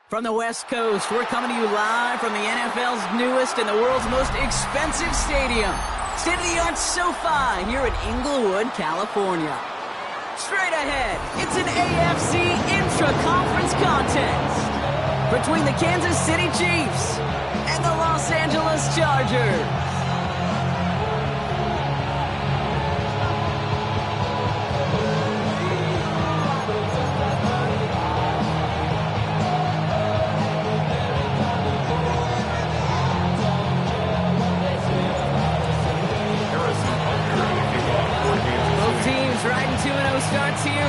From the West Coast, we're coming to you live from the NFL's newest and the world's most expensive stadium. State-of-the-art SoFi here in Inglewood, California. Straight ahead, it's an AFC intra-conference contest between the Kansas City Chiefs and the Los Angeles Chargers. Riding 2-0 starts here.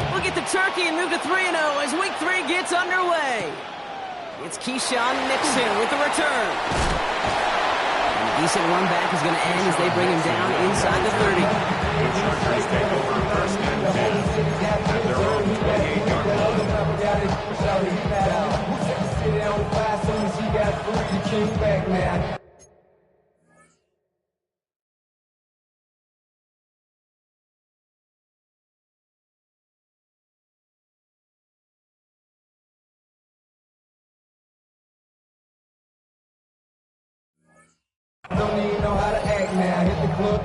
We'll get the turkey and move to 3-0 as Week 3 gets underway. It's Keyshawn Nixon with the return. And a decent run back is going to end as they bring him down inside the 30. The Chargers take over first and 10 at their own 28-yard line. Don't even know how to act now. Hit the club,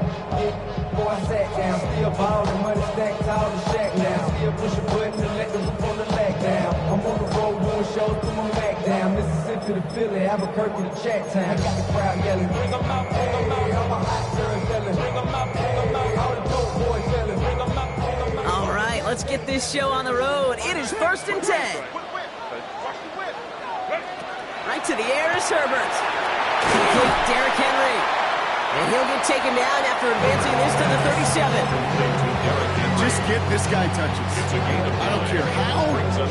before I sat down. Still ballin', money stacked tall the shack now. Still push a button and let the roof on the back down. I'm on the road doing shows, put my back down. Mississippi to Philly, Albuquerque to Chat-Town. Got the crowd yelling, bring 'em out, bring 'em out. All my hot girls yelling, bring 'em out, bring 'em out. All the dope boys yelling, bring 'em out, bring 'em out. All right, let's get this show on the road. It is first and 10. Right to the air is Herbert. Derrick Henry. And he'll get taken down after advancing this to the 37. Just get this guy touches. I don't care how,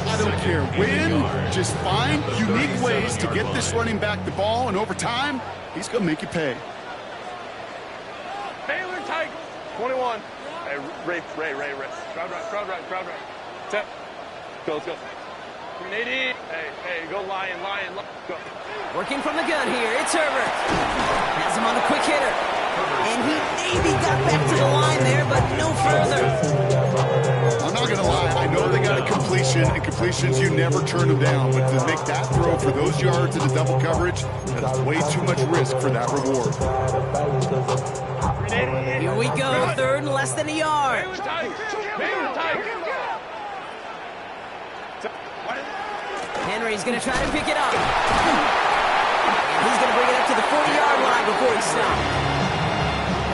I don't care when. Just find unique ways to get this running back the ball, and over time, he's going to make you pay. Baylor Tigers, 21. Hey, Ray. Crowd right. Tap. Go, let's go. 380. Hey, go Lion, go. Working from the gun here, it's Herbert. Has him on the quick hitter. And he maybe got back to the line there, but no further. I'm not going to lie, I know they got a completion, and completions, you never turn them down. But to make that throw for those yards in the double coverage, that is way too much risk for that reward. Here we go, third and less than a yard. Baylor Tigers. Henry's going to try to pick it up. And he's going to bring it up to the 40-yard line before he stops.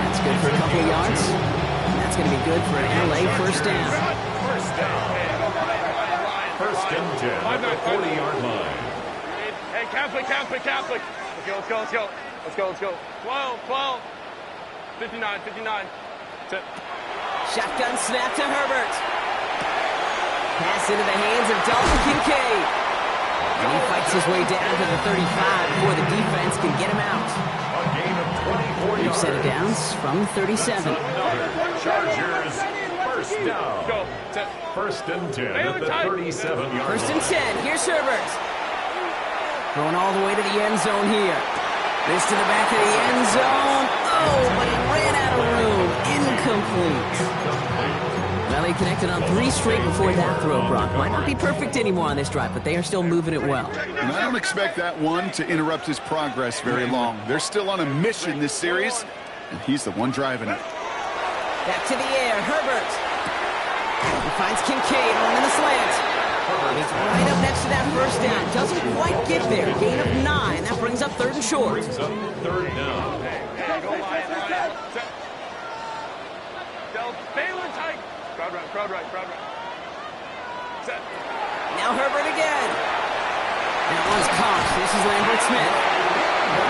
That's good for a couple of yards. And that's going to be good for an LA first down. First and 10 at the 40-yard line. Hey, Catholic. Let's go. 12. 59. Shotgun snap to Herbert. Pass into the hands of Dalton Kincaid. And he fights his way down to the 35 before the defense can get him out. A gain of 24 yards. Set of downs from 37. Chargers, first down. Go. First and 10 at the 37-yard line. First and 10. Here's Herbert. Going all the way to the end zone here. This to the back of the end zone. Oh, but he ran out of room. Incomplete. Well, They connected on 3 straight before that throw, Brock. Might not be perfect anymore on this drive, but they are still moving it well. And I don't expect that one to interrupt his progress very long. They're still on a mission this series, and he's the one driving it. Back to the air, Herbert. He finds Kincaid running the slant. He's right up next to that first down. Doesn't quite get there. Gain of 9. That brings up 3rd and short. Brings up 3rd down. Go line. Set. Baylor tight. Crowd right. Set. Now Herbert again. That one's caught. This is Lambert Smith.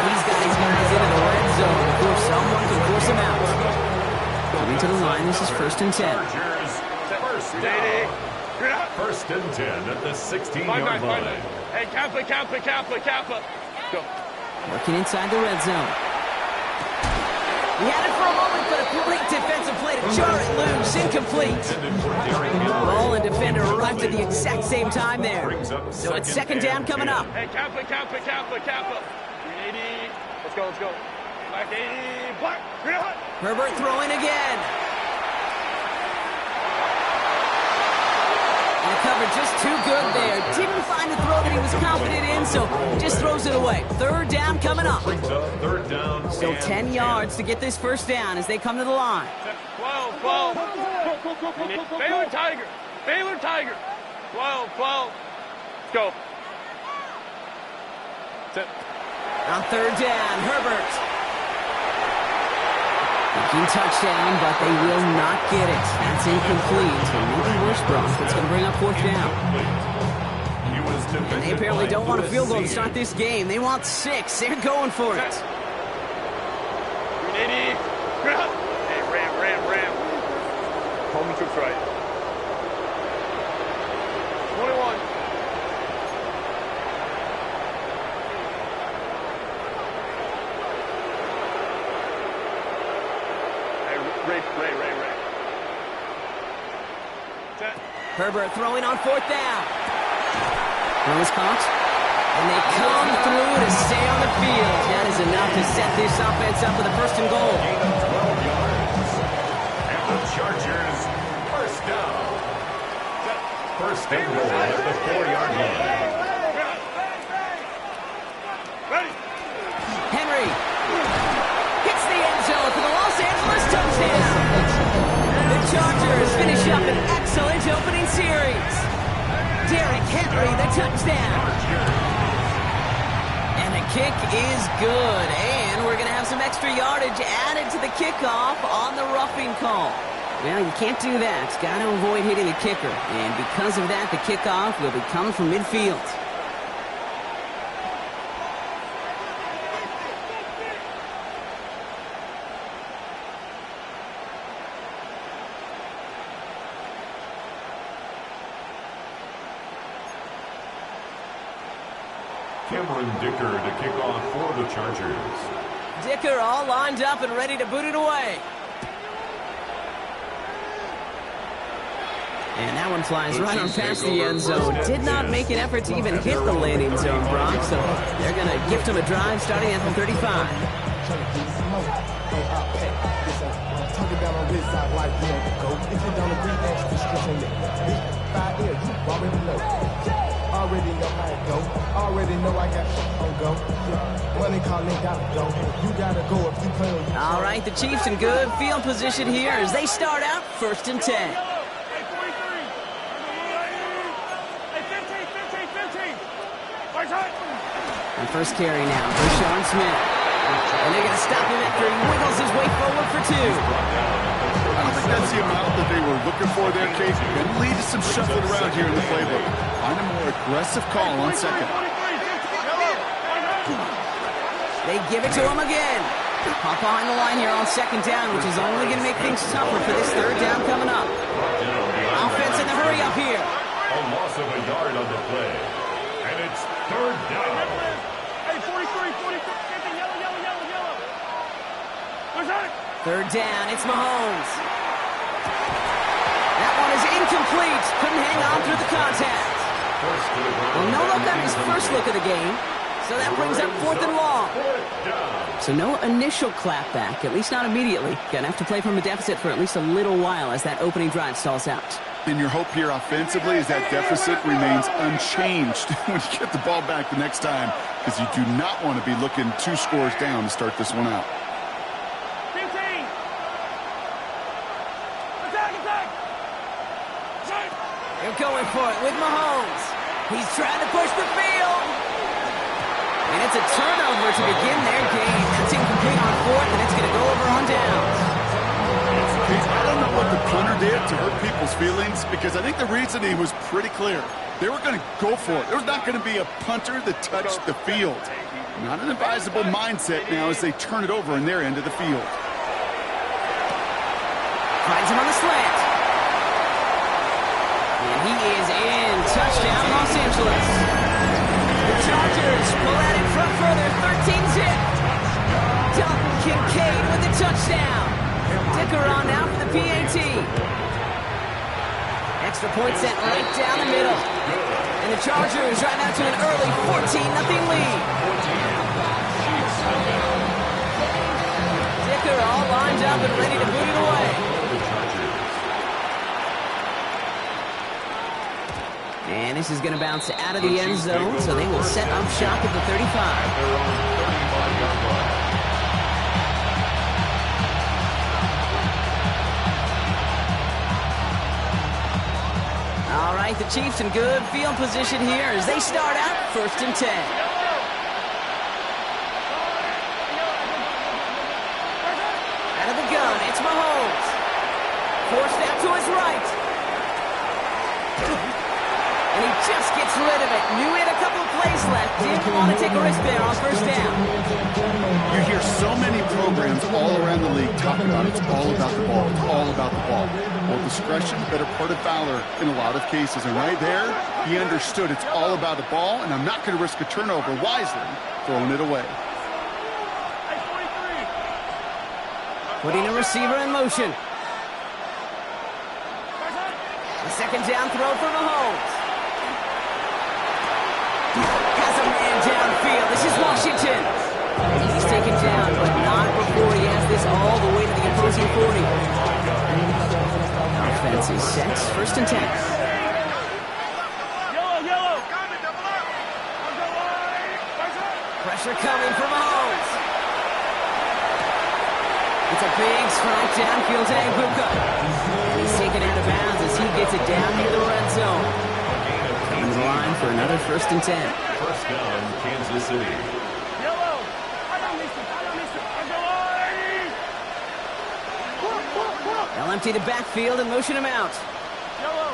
He's got his guys into the red zone before someone can force him out. Coming to the line, this is 1st and 10. First down. 1st and 10 at the 16-yard line. Hey, Kappa. Go. Working inside the red zone. He had it for a moment, but a great defensive play to jar it loose. Incomplete. Ball and defender arrived at the exact same time there. So it's 2nd down coming up. Hey, Kappa. 380. Let's go. Back 80. Black. Herbert throwing again. And the cover just too good there. Didn't find a throw that he was confident in, so just throws it away. 3rd down coming up. Brings up 3rd down. Still 10 yards to get this 1st down as they come to the line. 12. Baylor Tiger. 12. Let's go. Set. On 3rd down, Herbert. Thinking touchdown, but they will not get it. That's incomplete. So maybe worse, Brock. It's going to bring up 4th down. And they apparently don't want a field goal to start this game. They want 6. They're going for it. 380. Hey, Ram. Home troops right. 21. Ray. Set. Herbert throwing on 4th down. Throw is caught. And they come through to stay on the field. That is enough to set this offense up with a 1st and goal. Gain of 12 yards. And the Chargers, 1st down. 1st and goal at the 4-yard line. Ready. Henry hits the end zone for the Los Angeles touchdown. The Chargers finish up an excellent opening series. Derrick Henry, the touchdown. And the kick is good. And we're going to have some extra yardage added to the kickoff on the roughing call. Well, you can't do that. Got to avoid hitting the kicker. And because of that, the kickoff will be coming from midfield. Cameron Dicker to kick off for the Chargers. Dicker all lined up and ready to boot it away. And that one flies right on past the end zone. Did not make an effort to even hit the landing zone, Brock. So they're going to gift him a drive starting at the 35. Already know how it go. Already know I got shit on go. Money calling, gotta go. You gotta go if you play on you. All right, the Chiefs in good field position here as they start out 1st and 10. And first carry now for Sean Smith. And they're going to stop him after he wiggles his way forward for 2. I don't think that's the amount that they were looking for there, Kate. Going to lead to some shuffling around here in the playbook. Find a more aggressive call on 2nd. They give it to him again. Pop behind the line here on 2nd down, which is only going to make things tougher for this 3rd down coming up. Offense in the hurry up here. A loss of a yard on the play. And it's 3rd down. Hey, 43, 50, yellow. 3rd down, it's Mahomes. That one is incomplete. Couldn't hang on through the contact. Well, no look on his first look of the game. So that brings up 4th and long. So no initial clapback, at least not immediately. Gonna have to play from a deficit for at least a little while as that opening drive stalls out. And your hope here offensively is that deficit remains unchanged when you get the ball back the next time, because you do not want to be looking 2 scores down to start this one out. 15. Attack. They're going for it with Mahomes. He's trying to push the field. And it's a turnover to begin their game. That's incomplete on 4th, and it's going to go over on downs. I don't know what the punter did to hurt people's feelings, because I think the reasoning was pretty clear. They were going to go for it. There was not going to be a punter that touched the field. Not an advisable mindset now as they turn it over in their end of the field. Finds him on the slant. And he is in. Touchdown, Los Angeles. The Chargers pull out in front further, 13-zip. Dalton Kincaid with the touchdown. Dicker on now for the PAT. Extra point set right down the middle. And the Chargers right now to an early 14-0 lead. Dicker all lined up and ready to boot it away. And this is going to bounce out of the end zone, so they will set up shop at the 35. All right, the Chiefs in good field position here as they start out 1st and 10. Out of the gun, it's Mahomes. Forced out to his right. And he just gets rid of it. Knew he had a couple of plays left. Didn't want to take a risk there on 1st down. You hear so many programs all around the league talk about it's all about the ball. It's all about the ball. Well, discretion, better part of valor in a lot of cases. And right there, he understood it's all about the ball, and I'm not going to risk a turnover wisely, throwing it away. Putting a receiver in motion. The 2nd down throw for Mahomes. Has a man downfield. This is Washington. He's taken down, but not before he has this all the way to the opposing 40. Offense is set. 1st and 10. Yellow. Pressure coming from Mahomes. It's a big strike downfield to Aguka. And he's taken out of bounds as he gets it down near the red zone. Coming to the line for another 1st and 10. 1st down, Kansas City. Yellow. They'll empty the backfield and motion him out. Yellow.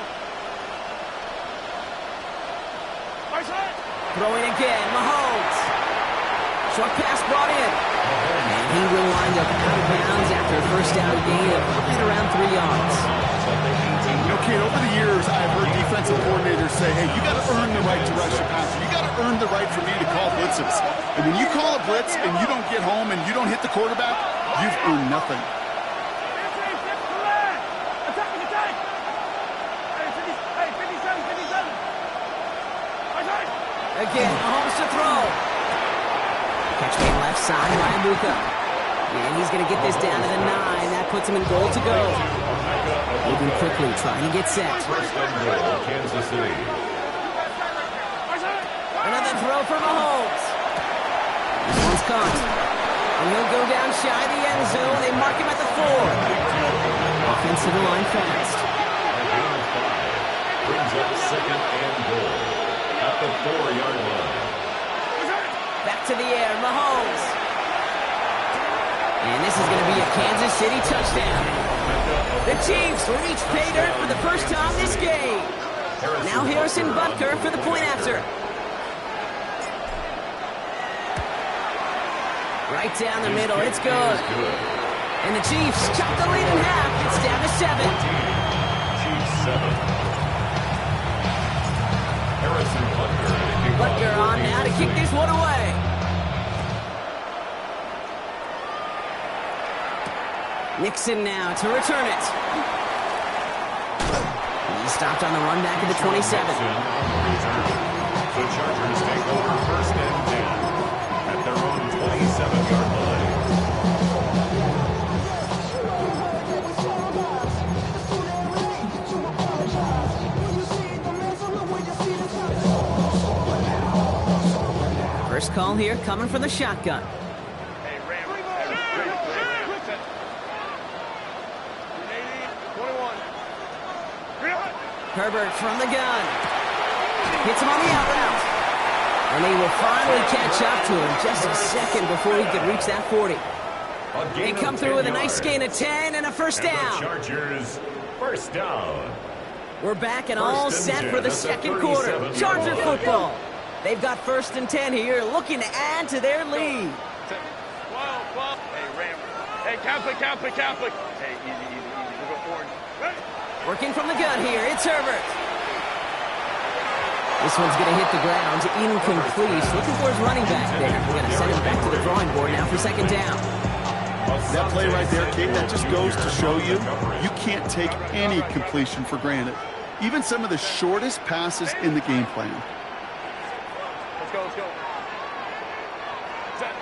Throwing again, Mahomes. Short pass brought in. And he will wind up out of bounds after a 1st down gain of right around 3 yards. You know, kid, over the years, I've heard defensive coordinators say, hey, you got to earn the right to rush your passer. You got to earn the right for me to call blitzes. And when you call a blitz and you don't get home and you don't hit the quarterback, you've earned nothing. Again, Mahomes to throw. Catch made left side by Aguka. And he's going to get this down to the 9. That puts him in goal to go. Moving quickly, trying to get set. 1st and goal, Kansas City. Another throw for Mahomes. This one's caught. And he'll go down shy of the end zone. They mark him at the 4. Offensive line fast. Brings up 2nd and goal at the 4-yard line. Back to the air, Mahomes. And this is going to be a Kansas City touchdown. The Chiefs reach pay dirt for the first time this game. Now Harrison Butker for the point after. Right down the middle, it's good. And the Chiefs chop the lead in half. It's down to 7. Chiefs 7. Harrison Butker. Butker on now to kick this one away. Nixon now to return it. He stopped on the run back at the 27. The Chargers take over 1st and 10. 37-yard line. First call here coming from the shotgun. Hey, Ram. Ram. 21. Herbert from the gun. Hits him on the out route. And he will finally catch up to him just a second before he could reach that 40. They come through with a nice gain of 10 and a first down. Chargers, first down. We're back and all set for the second quarter. Charger football. They've got first and 10 here, looking to add to their lead. 12. Hey, Ram. Hey, Kappa. Hey, easy. We'll go forward. Working from the gun here, it's Herbert. This one's going to hit the ground, incomplete. Looking for his running back there. We're going to send him back to the drawing board now for second down. That play right there, Kate, that just goes to show you, you can't take any completion for granted. Even some of the shortest passes in the game plan. Let's go. Set.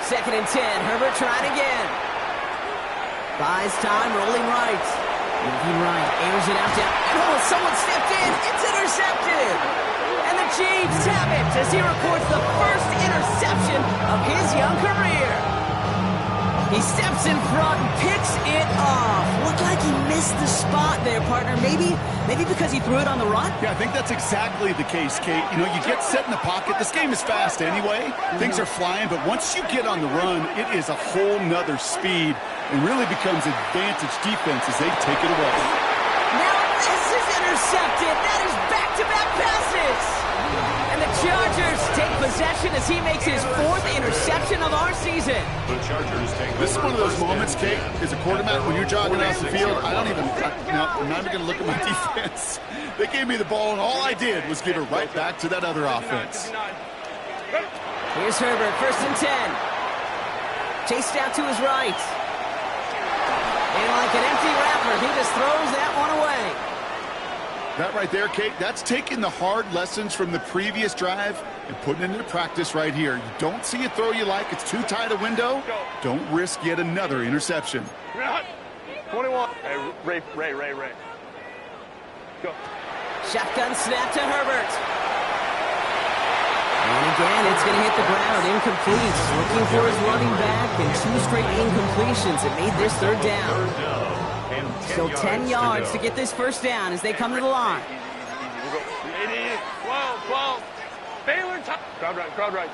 Second and 10, Herbert trying again. Buys time, rolling right. Moving right, airs it out down. Oh, someone stepped in. It's intercepted. And the Chiefs have it as he records the first interception of his young career. He steps in front and picks it off. Looked like he missed the spot there, partner. Maybe because he threw it on the run? Yeah, I think that's exactly the case, Kate. You know, you get set in the pocket. This game is fast anyway. Things are flying, but once you get on the run, it is a whole nother speed and really becomes advantage defense as they take it away. Now this is intercepted. That is back-to-back passes. And the Chargers take possession as he makes his fourth interception of our season. The Chargers take This is one of those moments, Kate, as a quarterback, when you're jogging off the field, I'm not even going to look at my defense. They gave me the ball, and all I did was give it right back to that other offense. Here's Herbert, first and 10. Chased out to his right. And like an empty wrapper, he just throws that one away. That right there, Kate, that's taking the hard lessons from the previous drive and putting it into practice right here. You don't see a throw you like, it's too tight a window, don't risk yet another interception. 21. Hey, Ray. Go. Shotgun snap to Herbert. And again, it's going to hit the ground, incomplete. Looking for his running back, and two straight incompletions that made this third down. Still 10 yards to get this first down as they come to the line. We'll go. 12. Baylor top. Crowd right.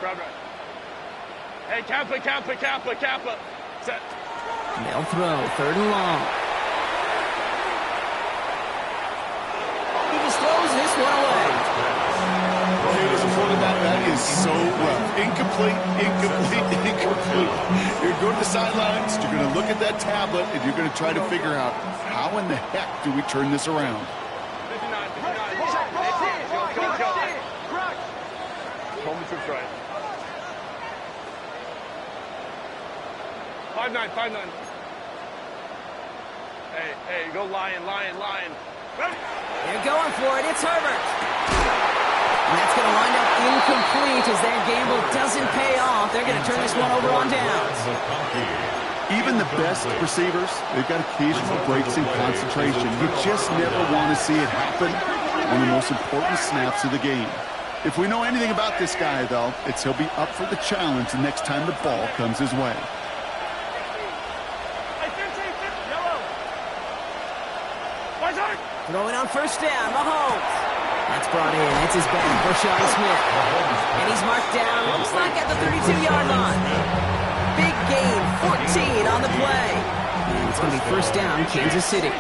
Hey, Kappa. Set. They'll throw, third and long. He just throws this one away. Okay, as a quarterback, that is so rough. Incomplete. You're going to the sidelines, you're going to look at that tablet, and you're going to try to figure out, how in the heck do we turn this around? 59. Home troops right. 5-9. Hey, go lion. Ready? They're going for it. It's Herbert. And that's going to wind up incomplete as that gamble doesn't pay off. They're going to turn this one over on downs. Even the best receivers, they've got occasional breaks in concentration. You just never want to see it happen on the most important snaps of the game. If we know anything about this guy, though, it's he'll be up for the challenge the next time the ball comes his way. Throwing on first down, Mahomes. That's brought in. It's his back, Rashawn Smith. And he's marked down, looks like at the 32-yard line. Big gain, 14 on the play. And it's going to be first down, Kansas City.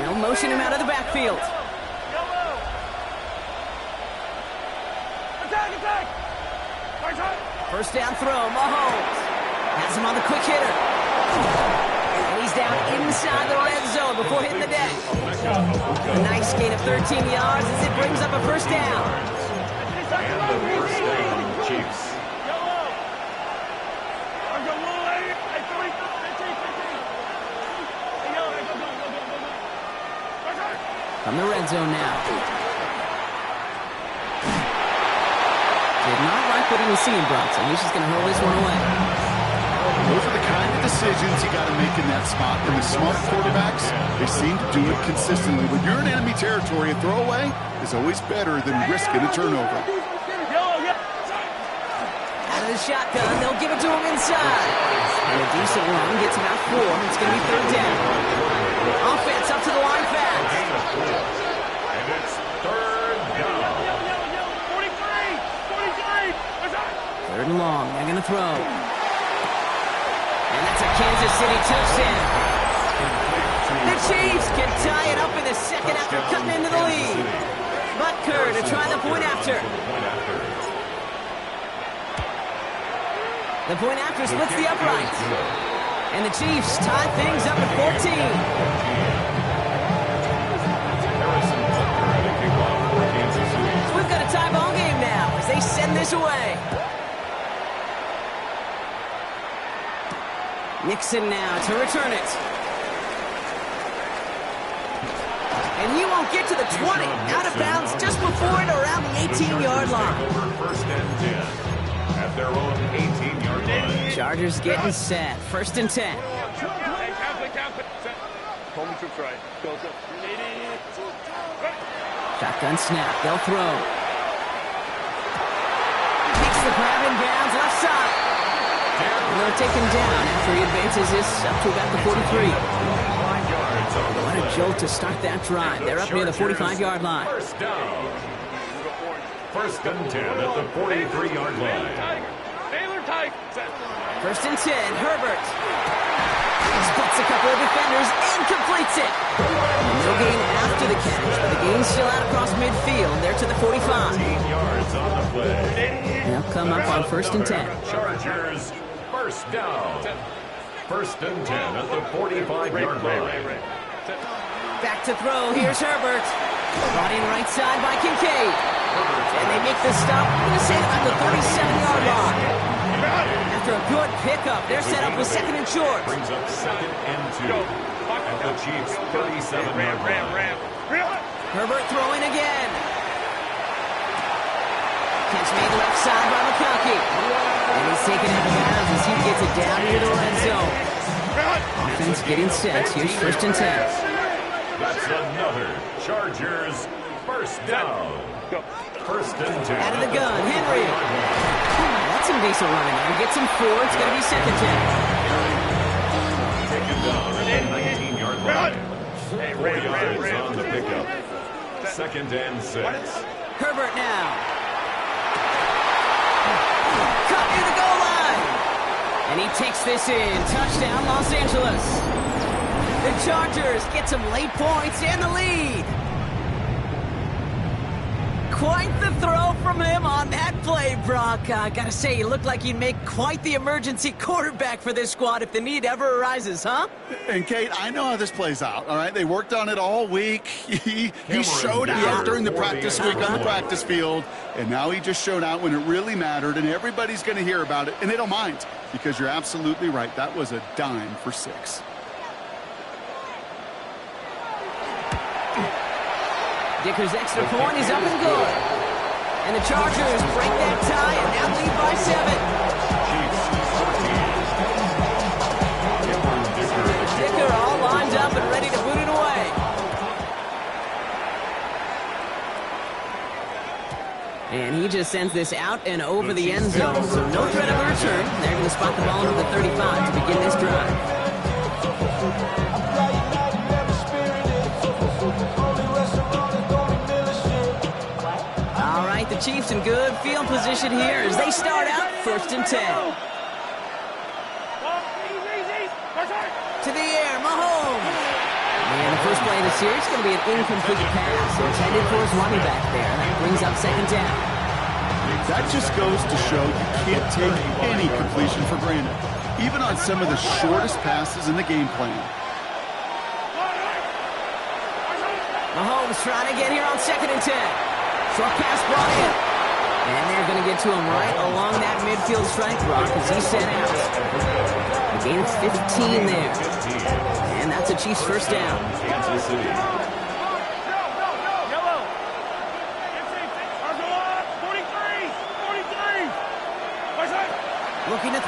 They'll motion him out of the backfield. First down throw, Mahomes. Has him on the quick hitter. And he's down inside the red zone before hitting the deck. A nice gain of 13 yards as it brings up a first down. And the first down, Chiefs. From the red zone now. Did not like what he was seeing, Bronson. He's just going to hurl this one away. Those are the kind of decisions you got to make in that spot. And the smart quarterbacks, they seem to do it consistently. When you're in enemy territory, a throwaway is always better than risking a turnover. Out of the shotgun, they'll give it to him inside. And a decent run gets about 4. It's going to be 3rd down. Offense up to the line fast. And it's 3rd down. 3rd and long. They're going to throw. And that's a Kansas City touchdown. The Chiefs can tie it up in the second after cutting into the lead. Butker to try the point after. The point after splits the uprights. And the Chiefs tie things up at 14. We've got a tie ball game now as they send this away. Nixon now to return it. And he won't get to the 20. Out of bounds just before it around the 18-yard line. First and 10 at their own 18-yard line. Chargers getting set. 1st and 10. Shotgun snap. They'll throw. Makes the grab in bounds left side. And they're taken down after he advances this up to about the 43. What a jolt to start that drive. They're up near the 45-yard line. First down. 1st and 10 at the 43-yard line. 1st and 10. Herbert. Splits a couple of defenders and completes it. No gain after the catch, but the gain's still out across midfield. They're to the 45. 15 yards on the play. They'll come up on 1st and 10. Chargers, 1st down. 1st and 10 at the 45-yard line. Back to throw. Here's Herbert. Brought in right side by Kincaid. And they make the stop. I'm going to say about the 37-yard line. After a good pickup, they're set up with 2nd and short. Brings up 2nd and 2 at the Chiefs' 37-yard line. Herbert throwing again. Catch made left side by McConkey. And he's taken out of bounds as he gets it down into the red zone. Offense getting set. Here's 1st and 10. That's another Chargers 1st down. 1st and 10. Out of the gun, Henry. That's some decent running. And gets him 4. It's going to be 2nd down. Taken down at the 19-yard line. 4 yards on the pickup. 2nd and 6. Herbert now. Cut near the goal line. And he takes this in. Touchdown, Los Angeles. The Chargers get some late points and the lead. Quite the throw from him on that play, Brock. I gotta say, he looked like he'd make quite the emergency quarterback for this squad if the need ever arises, huh? And, Kate, I know how this plays out, all right? They worked on it all week. He showed out during the practice week on the practice field, and now he just showed out when it really mattered, and everybody's going to hear about it, and they don't mind because you're absolutely right. That was a dime for 6. Dicker's extra point is up and good. And the Chargers break that tie and now lead by 7. Dicker all lined up and ready to boot it away. And he just sends this out and over the end zone. So no threat of a return. They're going to spot the ball into the 35 to begin this drive. The Chiefs in good field position here as they start out 1st and 10. To the air, Mahomes. And the first play of the series is going to be an incomplete pass. Intended for his running back there. That brings up 2nd down. That just goes to show you can't take any completion for granted, even on some of the shortest passes in the game plan. Mahomes trying to get here on 2nd and 10. Short pass brought in. And they're going to get to him right along that midfield strike block as he's set out. A gain of 15 there. And that's a Chiefs 1st down. Kansas City.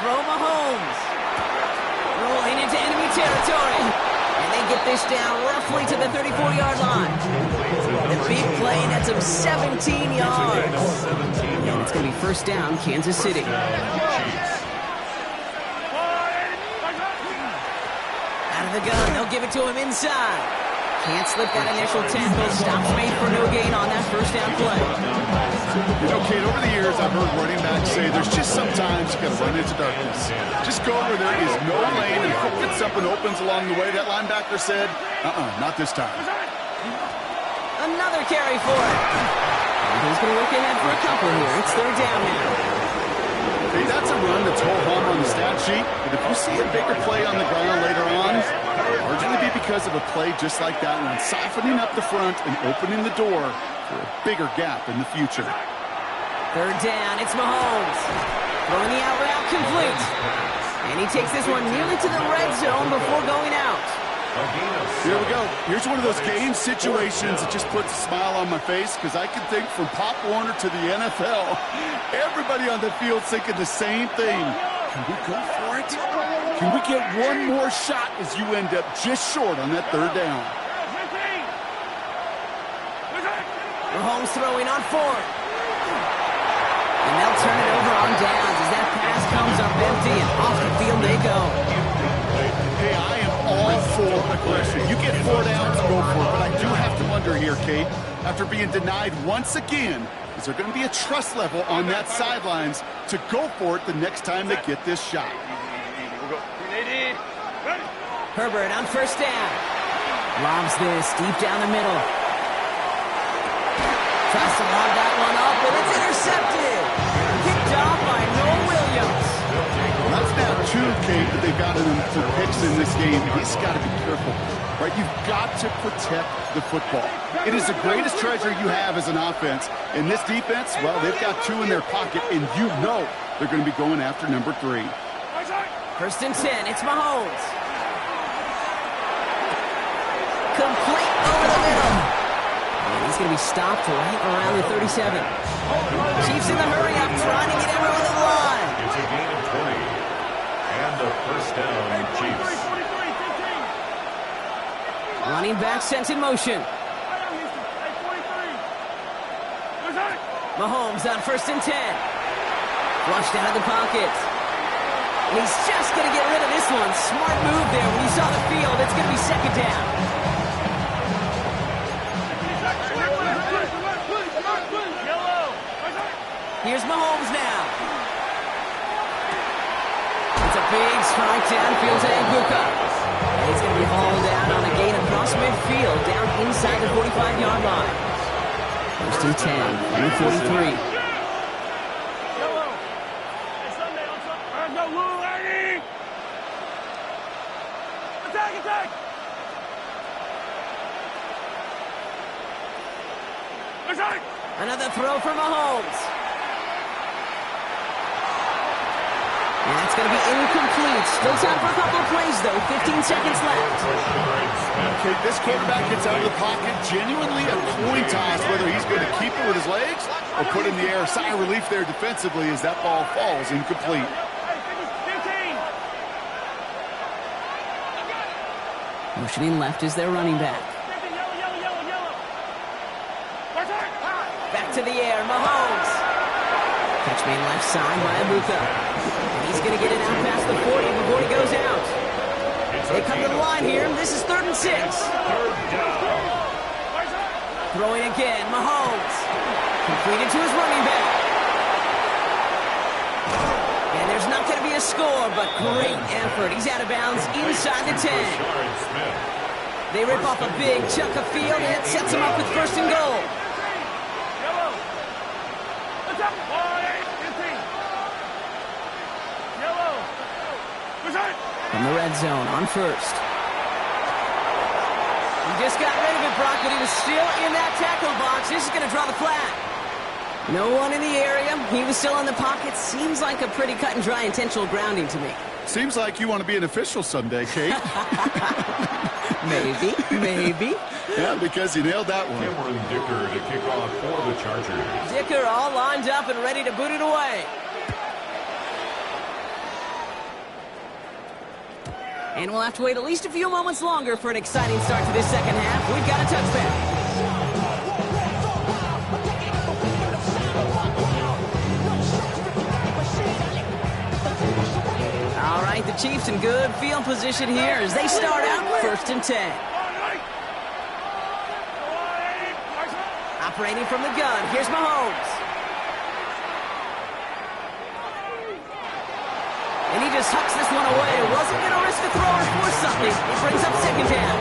throw. Mahomes rolling into enemy territory. And they get this down roughly to the 34-yard line. The big play nets him 17 yards. And it's going to be first down, Kansas City. Out of the gun, they'll give it to him inside. Can't slip that initial tackle. Stops made for no gain on that first down play. You know, Kate, over the years, I've heard running backs say there's just sometimes you got to run into darkness. Just go where there is no lane and hope that something opens along the way. That linebacker said, not this time. Another carry for it. And he's going to look ahead for a couple here. It's third down now. Hey, that's a run that's ho-hum on the stat sheet, but if you see a bigger play on the ground later on, it'll largely be because of a play just like that one, softening up the front and opening the door for a bigger gap in the future. Third down, it's Mahomes. Throwing the out route complete. And he takes this one nearly to the red zone before going out. Here we go. Here's one of those game situations that just puts a smile on my face because I can think from Pop Warner to the NFL, everybody on the field thinking the same thing. Can we go for it? Can we get one more shot as you end up just short on that third down? Mahomes throwing on fourth. And they'll turn it over on downs as that pass comes up empty and off the field they go. Hey, I am all for aggression. You get 4 downs, go for it. But I do have to wonder here, Kate, after being denied once again, is there going to be a trust level on that sidelines to go for it the next time they get this shot? Herbert on first down. Lobs this deep down the middle. Tries to lob that one up, but it's intercepted. Kicked off by Noah Williams. Well, that's now 2, Kate, that they've got him for picks in this game. He's got to be careful, right? You've got to protect the football. It is the greatest treasure you have as an offense. In this defense, well, they've got 2 in their pocket, and you know they're going to be going after number 3. First and 10, it's Mahomes. Complete over the middle. And he's going to be stopped right around the 37. Chiefs in the hurry up, trying to get everyone in line. It's a gain of 20. And the first down, Chiefs. Running back sent in motion. Mahomes on first and 10. Flushed out of the pocket. And he's just going to get rid of this one. Smart move there when he saw the field. It's going to be second down. Here's Mahomes now. It's a big strike downfield to Ibuka. And he's going to be hauled down on a gain across midfield, down inside the 45-yard line. First and 10, 43. Another throw for Mahomes. And that's going to be incomplete. Still time for a couple of plays, though. 15 seconds left. Okay, this quarterback gets out of the pocket. Genuinely a coin toss whether he's going to keep it with his legs or put it in the air. Sigh of relief there defensively as that ball falls incomplete. Motioning left is their running back. Back to the air, Mahomes. Catch made left side by Ibuka. And he's going to get it out past the 40 before he goes out. They come to the line here. This is 3rd and 6. Throwing again, Mahomes. Completed to his running back. And there's not going to be a score, but great effort. He's out of bounds inside the 10. They rip off a big chunk of field, and it sets them up with first and goal. From the red zone on first. He just got rid of it, Brock, but he was still in that tackle box. This is going to draw the flag. No one in the area. He was still in the pocket. Seems like a pretty cut and dry intentional grounding to me. Seems like you want to be an official someday, Kate. Maybe. Yeah, because you nailed that one. Cameron Dicker to kick off for the Chargers. Dicker all lined up and ready to boot it away. And we'll have to wait at least a few moments longer for an exciting start to this second half. We've got a touchback. All right, the Chiefs in good field position here as they start out 1st and 10. Operating from the gun, here's Mahomes. And he just hucks this one away. Wasn't going to risk a throw or force something. It brings up 2nd down.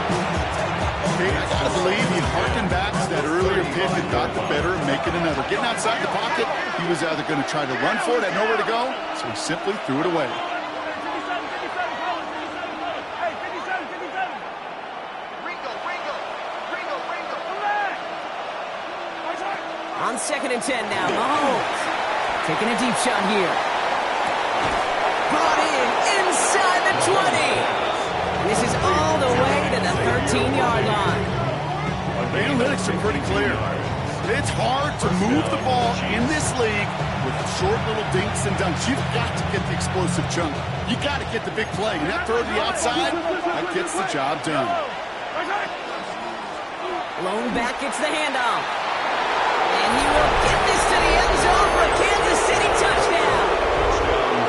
Hey, I got to believe he harkened back to that earlier pick and thought the better of making another. Getting outside the pocket, he was either going to try to run for it, had nowhere to go, so he simply threw it away. On 2nd and 10 now, Mahomes taking a deep shot here. Brought in inside the 20. And this is all the way to the 13-yard line. The analytics are pretty clear. It's hard to move the ball in this league with short little dinks and dunks. You've got to get the explosive chunk. You got to get the big play. And that throw to the outside, that gets the job done. Lone back gets the handoff. And he will get this to the end zone for a Kansas City touchdown.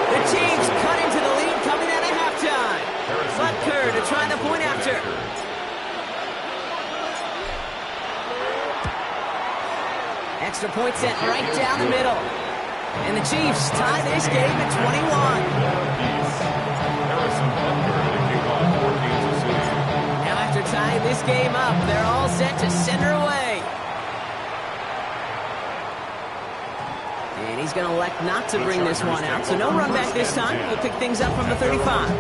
The Chiefs cut into the lead coming out of halftime. Butker to try the point after. Extra point set right down the middle. And the Chiefs tie this game at 21. Now after tying this game up, they're all set to send her away. And he's going to elect not to bring this one out. So no run back this time. We'll pick things up from the 35.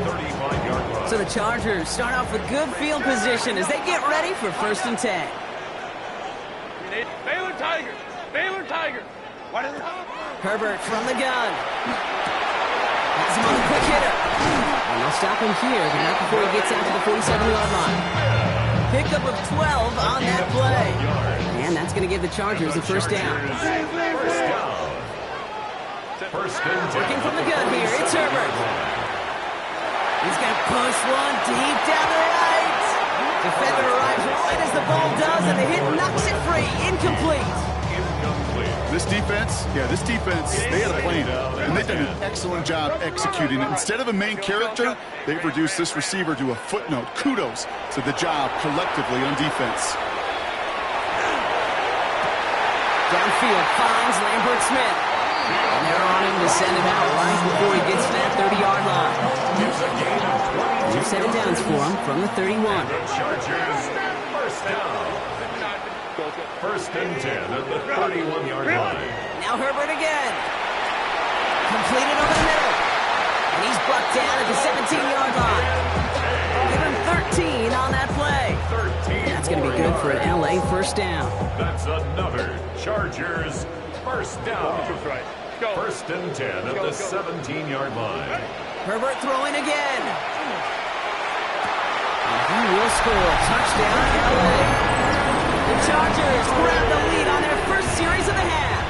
So the Chargers start off with good field position as they get ready for 1st and 10. Baylor Tigers. Baylor Tigers. Herbert from the gun. Has him on the quick hitter. And they'll stop him here, but not before he gets out to the 47-yard line. Pickup of 12 on that play. And that's going to give the Chargers a 1st down. Working from the gun here, it's Herbert. He's going to push one deep down the right. Defender arrives right as the ball does, and the hit knocks it free. Incomplete. This defense, they had a plan, and they've done an excellent job executing it. Instead of a main character, they've reduced this receiver to a footnote. Kudos to the job collectively on defense. Downfield finds Lambert Smith. And they're on him to send him out right before he gets to that 30-yard line. New 7 downs for him from the 31. Chargers, 1st down. 1st and 10 at the 31-yard line. Now Herbert again. Completed over the middle. And he's brought down at the 17-yard line. Give him 13 on that play. 13. That's going to be good for an LA 1st down. That's another Chargers 1st down. 1st and 10 at the 17-yard line. Herbert throwing again. And he will score. Touchdown, LA. The Chargers grab the lead on their 1st series of the half.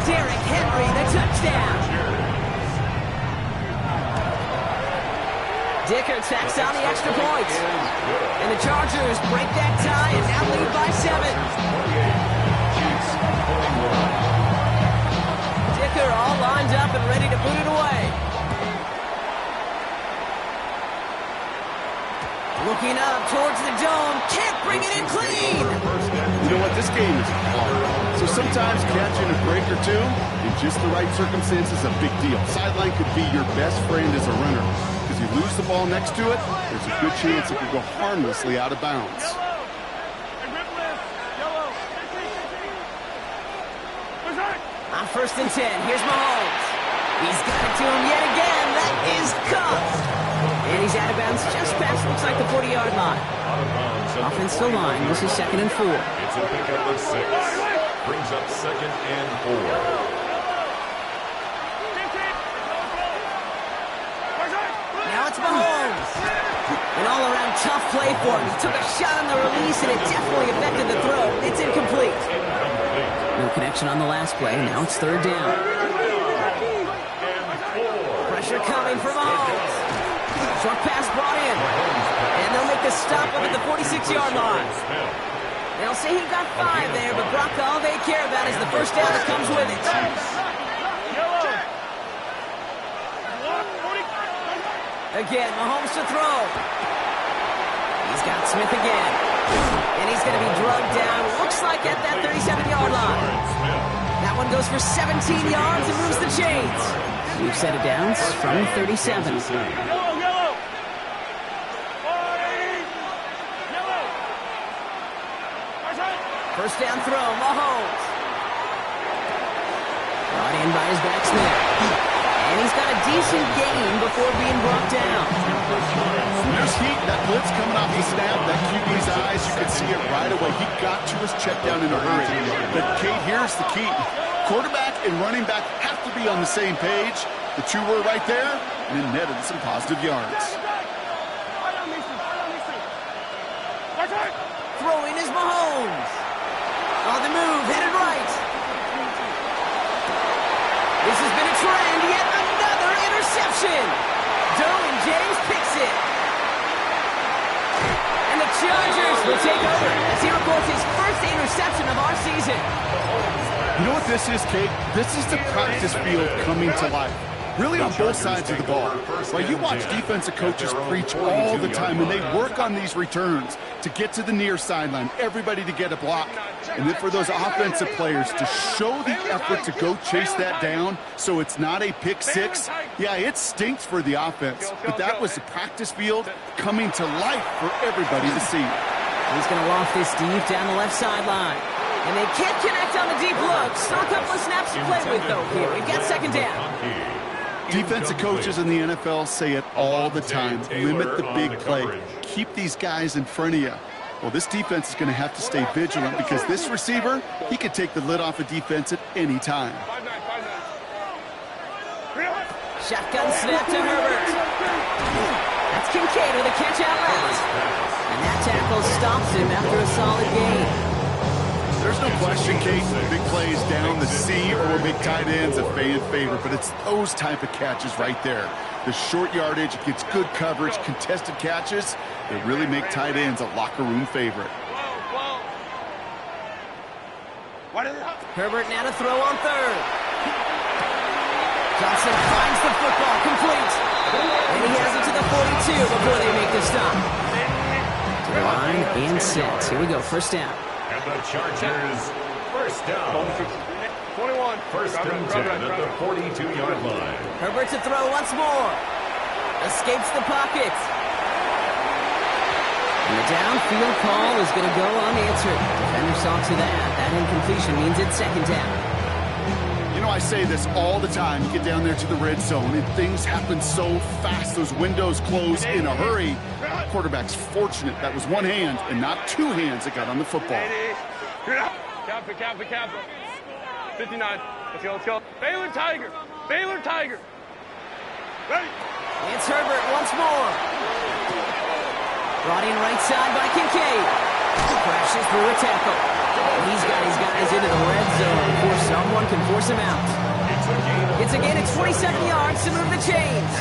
Derrick Henry, the touchdown. Dicker tacks on the extra point. And the Chargers break that tie and now lead by 7. Dicker all lined up and ready to boot it away. Looking up towards the dome, can't bring it in clean. You know what, this game is hard. So sometimes catching a break or two in just the right circumstances is a big deal. Sideline could be your best friend as a runner. Because you lose the ball next to it, there's a good chance it could go harmlessly out of bounds. On 1st and 10, here's Mahomes. He's got it to him yet again. That is cuffed. And he's out of bounds just past, looks like the 40-yard line. Offensive line, this is 2nd and 4. It's a pickup of 6. Brings up 2nd and 4. Now it's Mahomes. An all-around tough play for him. He took a shot on the release, and it definitely affected the throw. It's incomplete. No connection on the last play. Now it's 3rd down. Pressure coming from Mahomes. Short pass stop him at the 46-yard line. They'll say he got 5 there, but Brock, all they care about is the first down that comes with it. Again, Mahomes to throw. He's got Smith again. And he's going to be drugged down, looks like at that 37-yard line. That one goes for 17 yards and moves the chains. We've set it down from 37. First down throw, Mahomes. Brought in by his back Smith. And he's got a decent gain before being brought down. There's heat. That blitz coming off the snap. That QB's eyes, you could see it right away. He got to his check down in a hurry. But Kate, here's the key. Quarterback and running back have to be on the same page. The two were right there, and it netted some positive yards. Throwing is Mahomes. On the move, headed right. This has been a trend, yet another interception. Derwin James picks it. And the Chargers will take over as he records his first interception of our season. You know what this is, Kate? This is the practice field coming to life. Really on both sides of the ball. Right, you watch defensive coaches preach all the time, and they work on these returns to get to the near sideline, everybody to get a block. And then for those offensive players to show the effort to go chase that down so it's not a pick six, yeah, it stinks for the offense. But that was the practice field coming to life for everybody to see. He's going to loft this deep down the left sideline. And they can't connect on the deep look. Still a couple of snaps to play with, though, here. We get second down. Defensive coaches in the NFL say it all the time. Limit the big play. Keep these guys in front of you. Well, this defense is going to have to stay vigilant because this receiver, he could take the lid off a defense at any time. Shotgun snap to Herbert. That's Kincaid with a catch out left. And that tackle stops him after a solid gain. There's no question, Kate, big plays down the seam or big tight ends a fan favorite, but it's those type of catches right there. The short yardage, it gets good coverage, contested catches, they really make tight ends a locker room favorite. Herbert now to throw on third. Johnson finds the football, complete. And he has it to the 42 before they make the stop. To the line and set. Here we go, first down. And the Chargers, first down. 21. First and 10 at the 42-yard line. Herbert to throw once more. Escapes the pocket. And the downfield call is going to go unanswered. Defender saw to that. That incompletion means it's second down. You know, I say this all the time. You get down there to the red zone, and things happen so fast. Those windows close in a hurry. Quarterback's fortunate that was one hand and not two hands that got on the football. Cap. 59. Let's go. Baylor Tiger. Ready. It's Herbert once more. Brought in right side by Kincaid. Crashes through a tackle. He's got his guys into the red zone before someone can force him out. It's a gain of 27 yards to move the chains.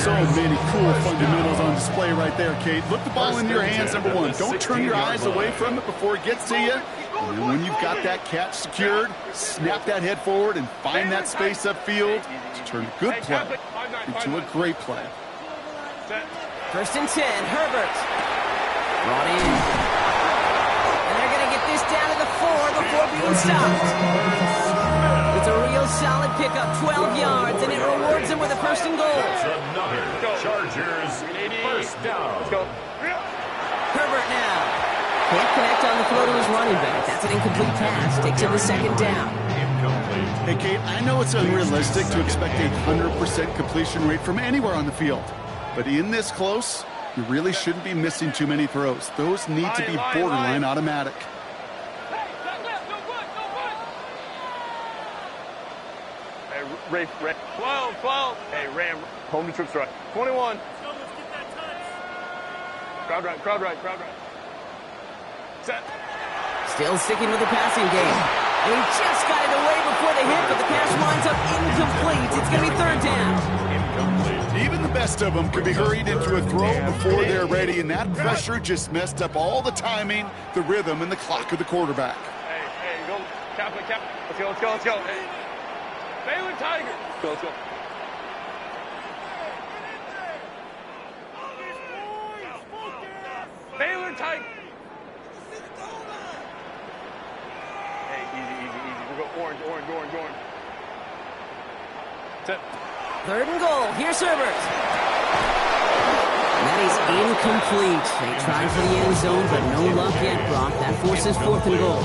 So many cool fundamentals on display right there, Kate. Look the ball in your hands, number one. Don't turn your eyes away from it before it gets to you. And then when you've got that catch secured, snap that head forward and find that space upfield to turn a good play into a great play. First and 10, Herbert. Brought in. And they're going to get this down to the 4 before being stopped. It's a real solid pickup, 12 yards, and it rewards him with a first and goal. Another Chargers first down. Let's go. Herbert now. Can't connect on the throw to his running back. That's an incomplete pass. Takes him to second down. Hey, Kate, I know it's unrealistic to expect a 100% completion rate from anywhere on the field. But in this close, you really shouldn't be missing too many throws. Those need to be borderline automatic. Ray. 12. Hey, Ram. Home to trips right. 21. Crowd right. Set. Still sticking with the passing game. He just got it away before the hit, but the pass winds up incomplete. It's going to be third down. Incomplete. Even the best of them could be hurried into a throw before they're ready, and that pressure just messed up all the timing, the rhythm, and the clock of the quarterback. Hey, go. Cap. Let's go. Hey. Baylor Tiger. Let's go. Baylor Tiger. Hey, easy. We'll go orange. Tip. Third and goal. Here's Herbert. And that is incomplete. They tried for the end zone, but no luck yet, Brock. That forces fourth and goal.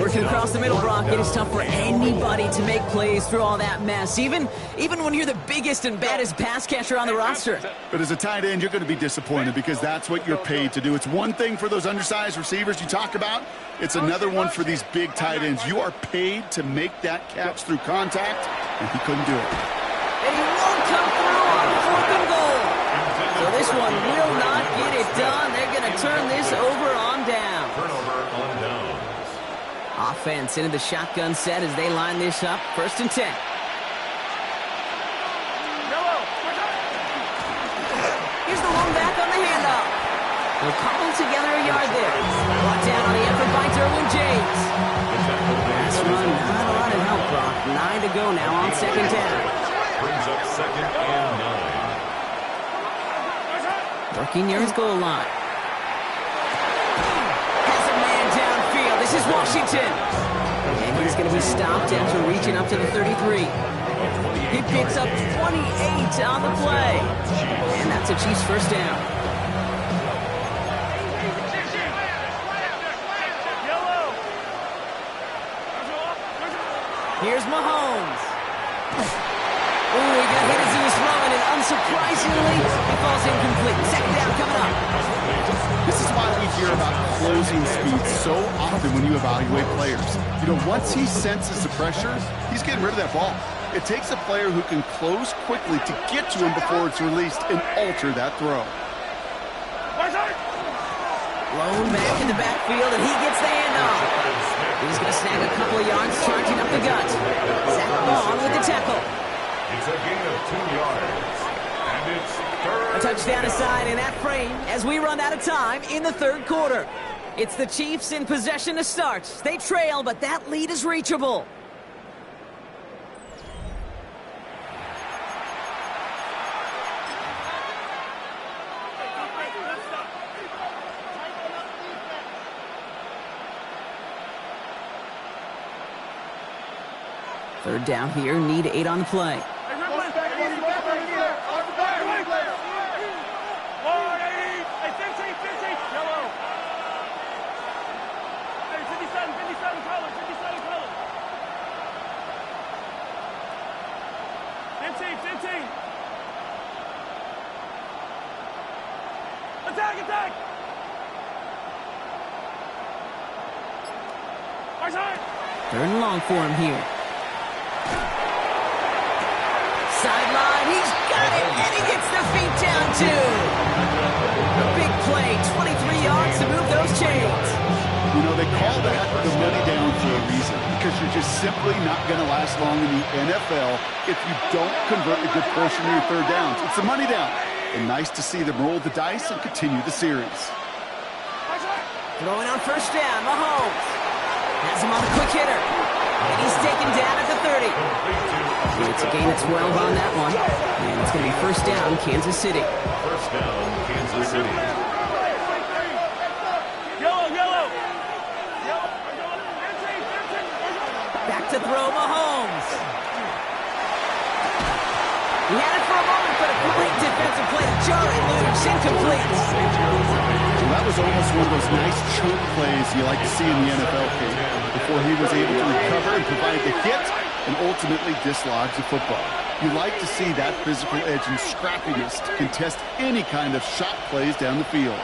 Working across the middle, Brock, it is tough for anybody to make plays through all that mess, even when you're the biggest and baddest pass catcher on the roster. But as a tight end, you're going to be disappointed because that's what you're paid to do. It's one thing for those undersized receivers you talk about. It's another one for these big tight ends. You are paid to make that catch through contact, and he couldn't do it. And he won't come through on fourth and goal. So this one will not get it done. They're going to turn this over on down. Turnover on downs. Offense into the shotgun set as they line this up. First and 10. Here's the one back on the handoff. They'll cobble together a yard there. Brought down on the effort by Derwin James. Pass run, not a lot of help, Brock. 9 to go now on second down. Brings up second and 9. Working near his goal line. Has a man downfield. This is Washington. And he's going to be stopped after reaching up to the 33. He picks up 28 on the play. And that's a Chiefs first down. Here's Mahomes. Ooh, he got hit as he was throwing, and unsurprisingly, he falls incomplete. Second down coming up. This is why we hear about closing speed so often when you evaluate players. You know, once he senses the pressure, he's getting rid of that ball. It takes a player who can close quickly to get to him before it's released and alter that throw. Lone back in the backfield, and he gets the handoff. He's going to snag a couple of yards, charging up the gut. Zach Long with the tackle. It's a gain of 2 yards. And it's third. A touchdown aside in that frame as we run out of time in the third quarter. It's the Chiefs in possession to start. They trail, but that lead is reachable. Third down here, need 8 on the play. Attack! Third and long for him here. Sideline, he's got it, and he gets the feet down too. A big play, 23 yards to move those chains. You know, they call that the money down for a reason, because you're just simply not going to last long in the NFL if you don't convert a good portion of your third downs. It's the money down. And nice to see them roll the dice and continue the series. Throwing on first down, Mahomes. Has him on a quick hitter. And he's taken down at the 30. It's a gain of 12 on that one. And it's going to be first down, Kansas City. First down, Kansas City. Back to throw, Mahomes. He had it for a moment, but a great defensive play to Jarry Loose, incomplete. Well, that was almost one of those nice chunk plays you like to see in the NFL, Kate, before he was able to recover and provide the hit and ultimately dislodge the football. You like to see that physical edge and scrappiness to contest any kind of shot plays down the field.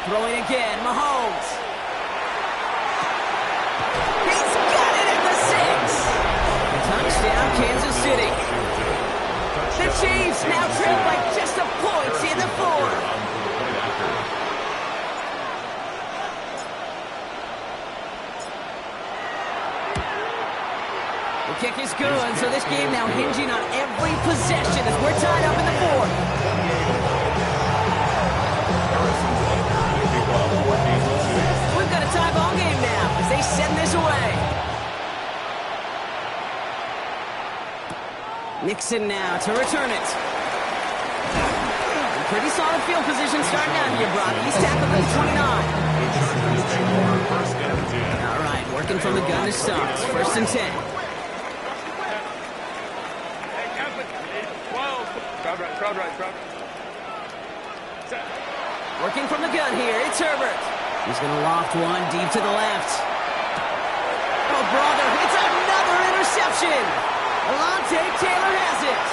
Throwing again, Mahomes. He's got it at the 6. Touchdown, Kansas City. The Chiefs now trail by just a point in the 4th. kick is good, so this game now hinging on every possession as we're tied up in the fourth. We've got a tie ball game now as they send this away. Nixon now to return it. Pretty solid field position starting out here, Brock. He's tackled at the 29. All right, working from the gun to start. First and 10. Working from the gun here, it's Herbert. He's going to loft one deep to the left. Oh, brother, it's another interception. Alontae Taylor has it.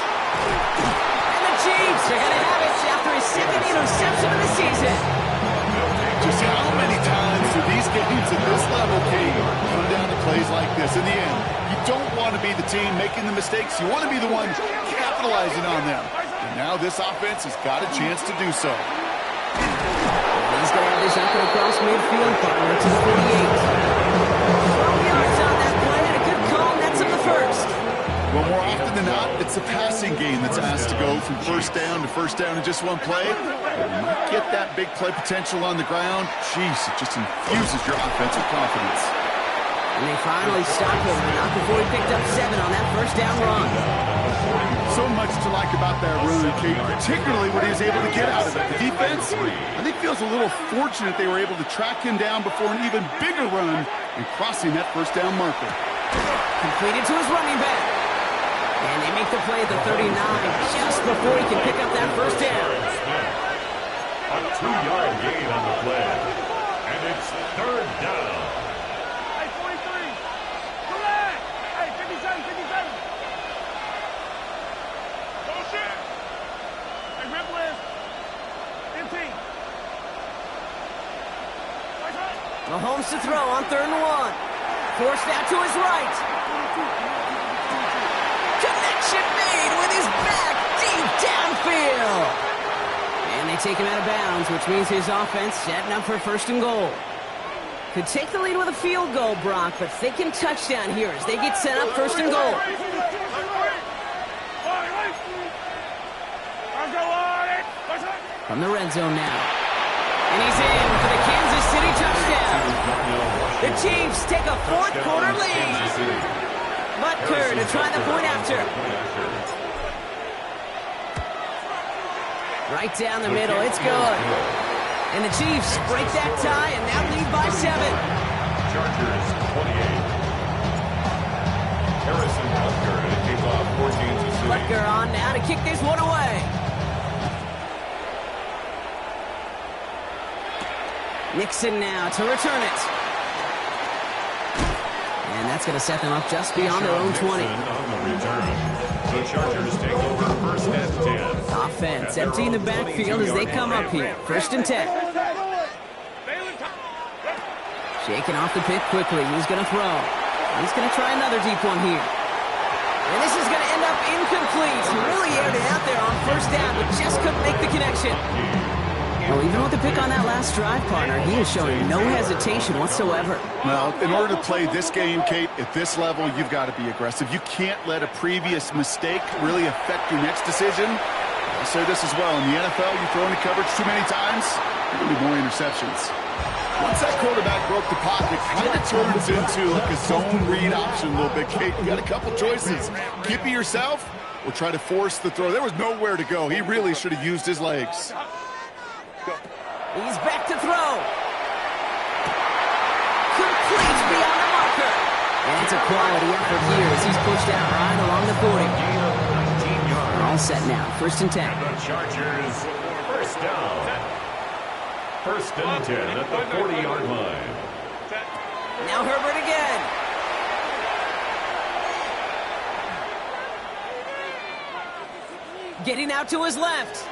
And the Chiefs are going to have it after his second interception of the season. Just how many times do these games at this level, Kate, come down to plays like this? In the end, you don't want to be the team making the mistakes. You want to be the one capitalizing on them. And now this offense has got a chance to do so. He's going to have this up and across midfield, partner to the 48. 12 yards on that play, and a good call nets him the first. Well, more often than not, it's the passing game that's asked to go from first down in just one play. You might get that big play potential on the ground. Jeez, it just infuses your offensive confidence. And they finally stopped him, not before he picked up 7 on that first down run. So much to like about that run, Kate, particularly what he was able to get out of it. The defense, I think, feels a little fortunate they were able to track him down before an even bigger run and crossing that first down marker. Completed to his running back. And they make the play at the 39 just before he can pick up that first down. A 2-yard gain on the play. And it's third down. Hey, 43. Correct. Hey, 57, 57. Bullshit. Hey, rip list. 15. Mahomes to throw on 3rd and 1. Forced out to his right. Connection made with his back deep downfield. And they take him out of bounds, which means his offense setting up for 1st and goal. Could take the lead with a field goal, Brock, but thinking touchdown here as they get set up 1st and goal. From the red zone now. And he's in for the Kansas City touchdown. The Chiefs take a 4th quarter lead. Butker to try the point after. Right down the middle, it's good. And the Chiefs break that tie and now lead by 7. Chargers 28. Harrison Butker to kick off for Kansas City. Butker on now to kick this one away. Nixon now to return it. And that's going to set them up just beyond their own 20. The Chargers take over 1st and 10. Offense emptying the backfield as they come up here. 1st and 10. Shaking off the pick quickly. He's going to throw. He's going to try another deep one here. And this is going to end up incomplete. He really aired it out there on 1st down, but just couldn't make the connection. Well, even with the pick on that last drive, partner, he is showing no hesitation whatsoever. Well, in order to play this game, Kate, at this level, you've got to be aggressive. You can't let a previous mistake really affect your next decision. I'll say this as well. In the NFL, you throw into coverage too many times, there will be more interceptions. Once that quarterback broke the pocket, it kind of turns into like a zone read option a little bit, Kate. You got a couple choices. Keep it yourself or try to force the throw. There was nowhere to go. He really should have used his legs. He's back to throw. Complete beyond the marker. And it's a quality effort here as he's pushed out right along the 40. All set now. 1st and 10. The Chargers, 1st down. 1st and 10 at the 40-yard line. Now Herbert again. Getting out to his left.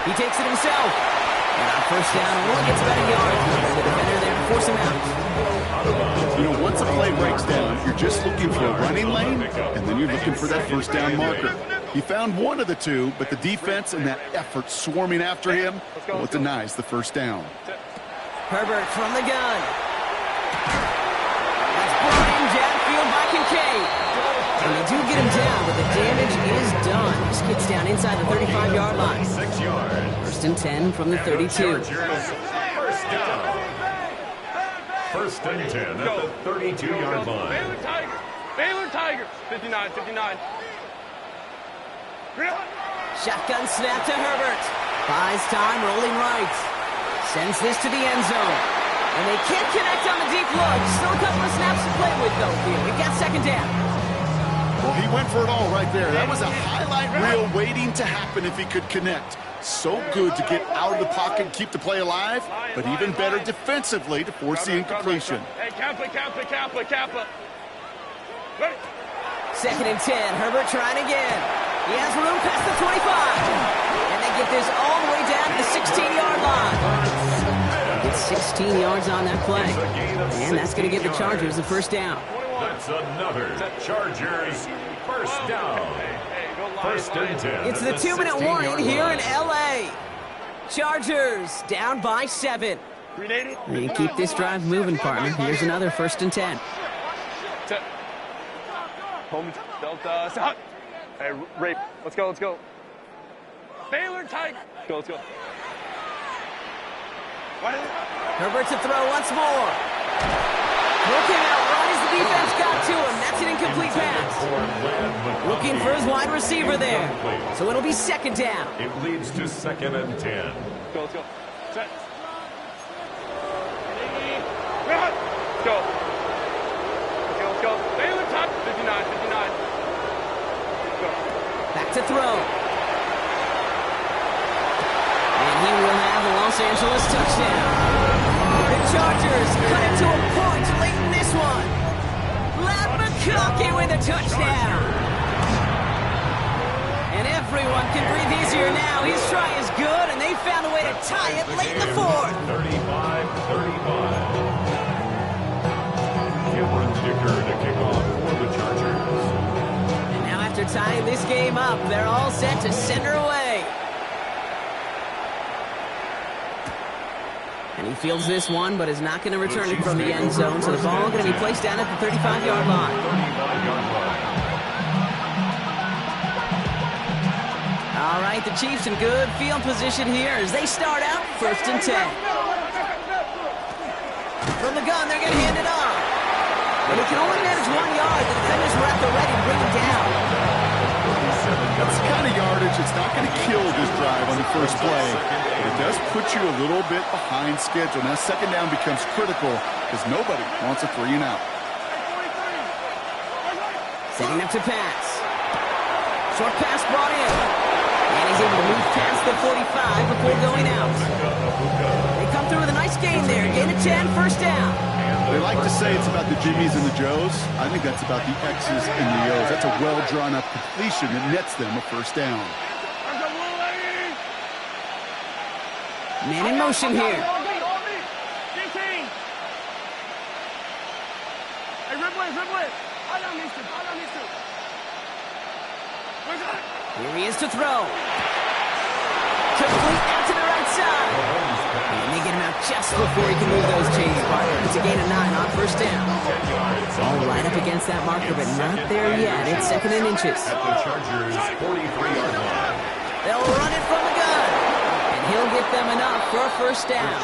He takes it himself. And on 1st down, only gets about a yard. The defender there to force him out. You know, once a play breaks down, you're just looking for a running lane, and then you're looking for that 1st down marker. He found one of the two, but the defense and that effort swarming after him, well, it denies the 1st down. Herbert from the gun. That's brought in downfield by Kincaid. And they do get him down, but the damage is done. This kid's down inside the 35-yard line. 6 yards. First and 10 from the 32. Chargers, first down. First and 10 at the 32-yard line. Baylor Tigers. Baylor Tigers. 59, 59. Shotgun snap to Herbert. Buys time, rolling right. Sends this to the end zone. And they can't connect on the deep look. Still a couple of snaps to play with, though, here. We got second down. Well, he went for it all right there. That was a highlight reel waiting to happen if he could connect. So good to get out of the pocket and keep the play alive, but even better defensively to force the incompletion. Hey, Kappa. Ready? Second and 10. Herbert trying again. He has room past the 25. And they get this all the way down to the 16-yard line. Gets 16 yards on that play. And that's going to give the Chargers the first down. That's another Chargers first down. First and 10. It's the 2-minute warning here in L.A. Chargers down by 7. You keep this drive moving, partner. Here's another first and 10. Home Delta. Stop. Hey, Rape. Let's go. Baylor Tigers. Let's go. Herbert to throw once more. Looking out right as the defense got to him. That's an incomplete pass. Looking for his wide receiver there. So it'll be second down. It leads to second and 10. Let's go. Set. Let's go. Baylor Tigers. 59. Go. Back to throw. And he will have the Los Angeles touchdown. The Chargers cut it to a point late in this one. Lad McConkey with a touchdown. And everyone can breathe easier now. His try is good, and they found a way to tie it late in the fourth. 35-35. Cameron Dicker to kick off for the Chargers. And now after tying this game up, they're all set to send her away. And he fields this one, but is not going to return it from the end zone. So the ball going to be placed down at the 35-yard line. All right, the Chiefs in good field position here as they start out first and 10. From the gun, they're going to hand it off. But he can only manage 1 yard. The defenders were at the ready to bring him down. That's the kind of yardage that's not going to kill this drive on the first play, but it does put you a little bit behind schedule. Now second down becomes critical because nobody wants a 3 and out. Setting up to pass. Short pass brought in. And he's able to move past the 45 before going out. They come through with a nice gain there. Gain of 10, first down. They like to say it's about the Jimmies and the Joes. I think that's about the X's and the O's. That's a well-drawn-up completion that nets them a first down. Man in motion here. Hey, Ripley. Here he is to throw. Complete out to the right side. And they get him out just before he can move those chains. It's a gain of 9 on first down. All right up against that marker, but not there yet. It's second and inches. At the Chargers 43-yard line. They'll run it from the gun. And he'll get them enough for a first down.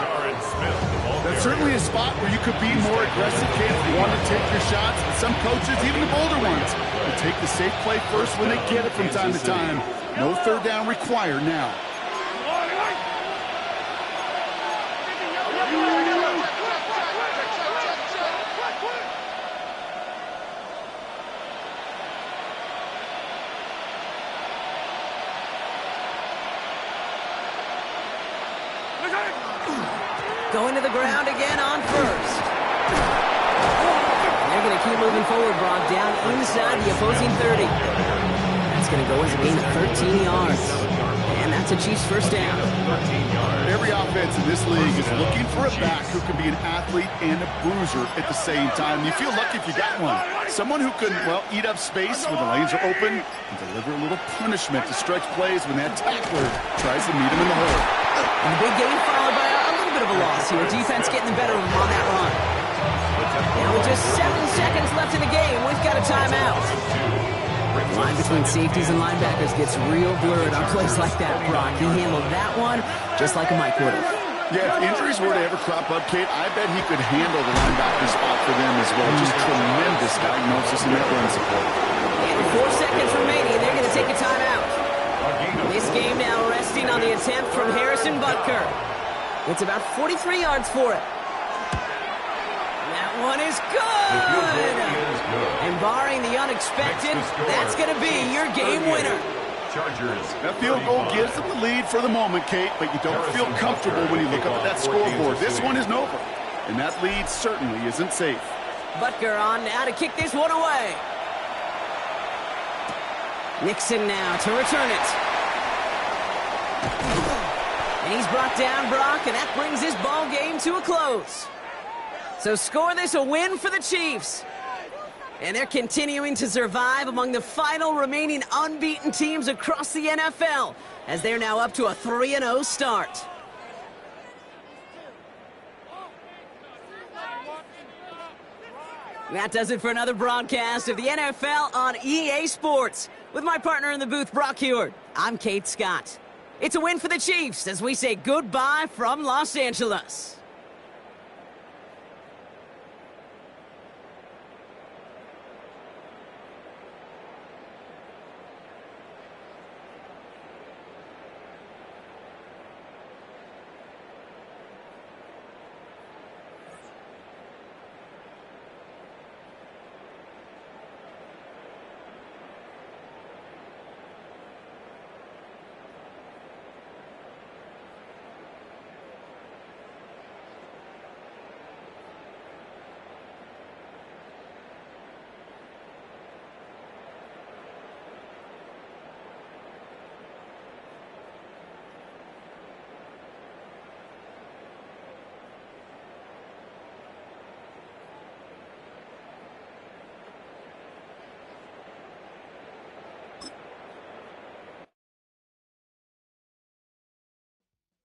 That's certainly a spot where you could be more aggressive, kids. Want to take your shots. But some coaches, even the bolder ones, will take the safe play first when they get it from time to time. No third down required now. Going to the ground again on first. And they're going to keep moving forward, Brock, down inside the opposing 30. That's going to go as a gain of 13 yards. And that's a Chiefs first down. Every offense in this league is looking for a back who can be an athlete and a bruiser at the same time. You feel lucky if you got one. Someone who can, well, eat up space when the lanes are open and deliver a little punishment to stretch plays when that tackler tries to meet him in the hole. And the big gain followed by a little bit of a loss here. Defense getting the better of him on that run. The Now with just 7 seconds left in the game, we've got a timeout. The line between safeties and linebackers gets real blurred on plays like that, Brock. He handled that one just like a Mike would have. Yeah, if injuries were to ever crop up, Kate, I bet he could handle the linebacker spot for them as well. Just tremendous diagnosis in that run support. And 4 seconds remaining, they're going to take a timeout. This game now resting on the attempt from Harrison Butker. It's about 43 yards for it. That one is good. And barring the unexpected, that's going to be your game winner. That field goal gives them the lead for the moment, Kate, but you don't feel comfortable when you look up at that scoreboard. This one isn't over, and that lead certainly isn't safe. Butker on now to kick this one away. Nixon now to return it. And he's brought down, Brock, and that brings this ball game to a close. So score this a win for the Chiefs. And they're continuing to survive among the final remaining unbeaten teams across the NFL as they're now up to a 3-0 start. That does it for another broadcast of the NFL on EA Sports. With my partner in the booth, Brock Heward, I'm Kate Scott. It's a win for the Chiefs as we say goodbye from Los Angeles.